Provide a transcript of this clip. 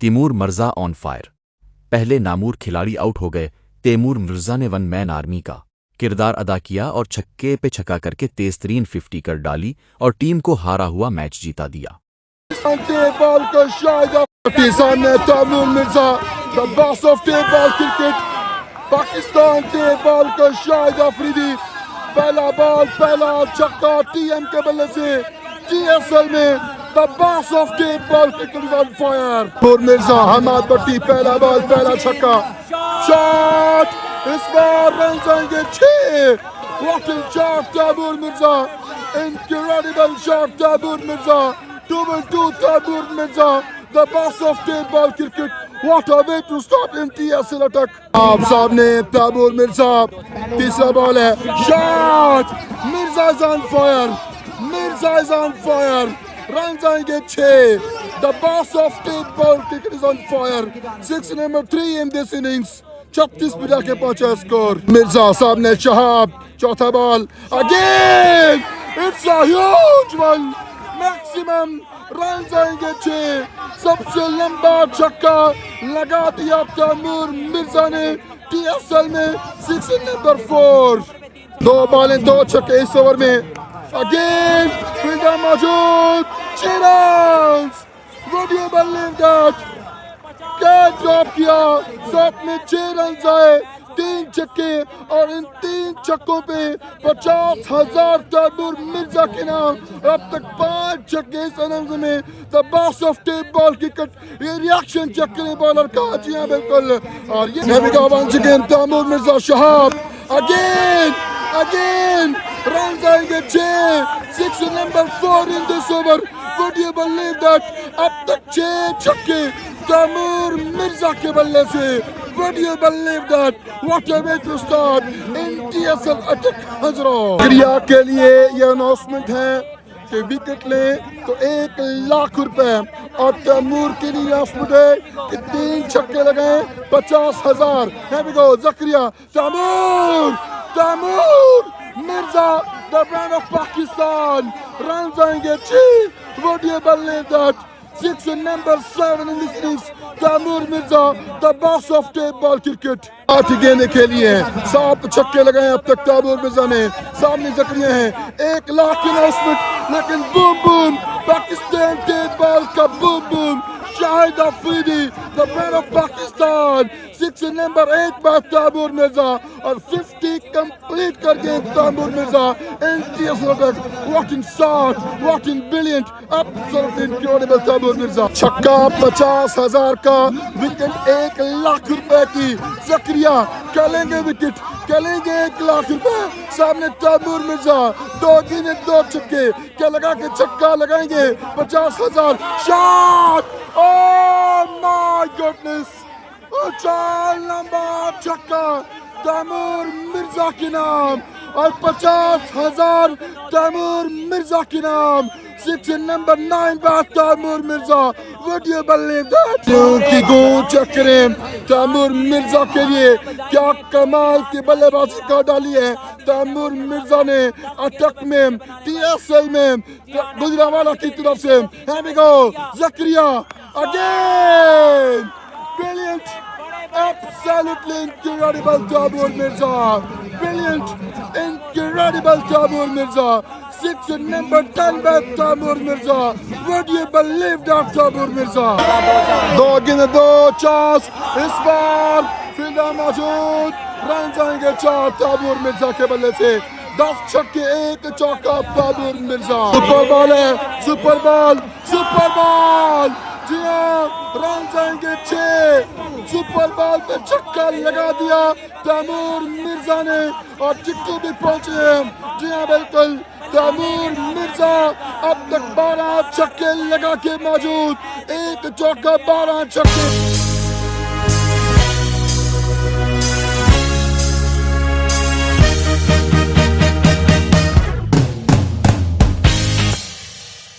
Taimur Mirza on fire. पहले नामूर खिलाड़ी out हो गए। तैमूर मिर्जा ने वन मैन आर्मी का किरदार अदा किया और छक्के पे छक्का करके तेज तरीन 50 कर डाली और टीम को हारा हुआ मैच जीता दिया। पाकिस्तान के बॉल का शाहिद अफरीदी, पहला बॉल पहला छक्का टीएम के बल्ले से टीएसएल में the boss of the ball kicker is on fire. Taimur Mirza, Hammad भट्टी, पहला बॉल पहला छक्का, शॉट, इस बार रन जाएंगे 6। What a shot Taimur Mirza, incredible shot Taimur Mirza, 2-2 Taimur Mirza, the boss of the ball cricket. What a way to start in TSL attack. आप सामने तैमूर मिर्जा, तीसरा ball है, shot, Mirza is on fire, Mirza is on fire. Run जाएंगे 6। The boss of the ball cricket is on fire. 6 number 3 in this innings. 36 पे जाके पहुंचा score. Mirza सामने शहाब, चौथा ball, again it's a huge one. Maximum run जाएंगे 6। सबसे लंबा छक्का लगा दिया तैमूर मिर्जा ने TSL में 6 number 4। 2 बॉलें 2 छक्के इस ओवर में। Again, फील्डर मौजूद, 6 runs. Would you believe that? Catch drop किया, साथ में 6 रन आए, 3 छक्के और इन 3 छक्कों पे 50,000 तैमूर मिर्जा के नाम। अब तक 5 छक्के इस इनिंग्स में। The boss of tape ball cricket, ये रिएक्शन चेक करें बॉलर का। जी हाँ बिल्कुल। और ये once again Taimur Mirza, Shahab, again run जाएंगे 6 number 4 in this over. Would you believe that? अब तक 6 छक्के तैमूर मिर्जा के बल्ले से। Would you believe that? What a way to start in TSL attack हजरों। क्रिया के लिए ये अनाउंसमेंट है कि विकेट लें तो 1 लाख रुपए, और तैमूर के लिए अनाउंसमेंट है कि 3 छक्के लगाएं 50,000। Here we go, Zakaria, Taimur Mirza, the brand of Pakistan, run जाएंगे 6। Would you believe that? 6 number 7 in this innings, Taimur Mirza, the boss of tape ball cricket। 8 गेंदे खेली हैं, 7 छक्के लगाए अब तक तैमूर मिर्जा ने। सामने जकरिया हैं, 1 लाख की अनाउंसमेंट, लेकिन बूम पाकिस्तान टेप बॉल का boom. Shahid Afridi, the brand of Pakistan, 6 number 8 पर तैमूर मिर्जा, और 50 कंप्लीट कर गए Taimur Mirza. What in shot, what in brilliant, absolutely incredible Taimur Mirza. छक्का 50,000 का, विकेट 1 लाख रुपए की। जकरिया खेलेंगे विकेट, खेलेंगे 1 लाख रुपए। सामने तैमूर मिर्जा, 2 गेंदें 2 छक्के, क्या लगा के छक्का लगाएंगे 50,000। शॉट, oh my goodness, चार लंबा छक्का तैमूर मिर्जा के नाम, और 50,000 तैमूर मिर्जा के नाम। 6 नंबर 9 बात Taimur Mirza. Would you believe that? की गूंज चेक करें तैमूर मिर्जा के लिए, क्या कमाल की बल्लेबाजी का डाली है तैमूर मिर्जा ने अटक में, TSL में, गुजरावाला की तरफ से। Here we go, Zakaria, again brilliant, absolutely incredible Taimur Mirza, brilliant, incredible Taimur Mirza. 6 number 10 bat Taimur Mirza. Would you believe that Taimur Mirza? 2 गेंद 2 चांस, इस बार फील्डर मौजूद, रन जाएंगे 4 तैमूर मिर्जा के बल्ले से। 10 छक्के 1 चौका तैमूर मिर्जा। सुपर बॉल है, सुपर बॉल, जी हाँ, रन जाएंगे 6। सुपर बॉल पे छक्का लगा दिया तैमूर मिर्जा ने, और टिक्कू भी पहुंचे हैं। जी हाँ बिल्कुल, तैमूर मिर्जा अब तक 12 छक्के लगा के मौजूद, 1 चौका 12 छक्के।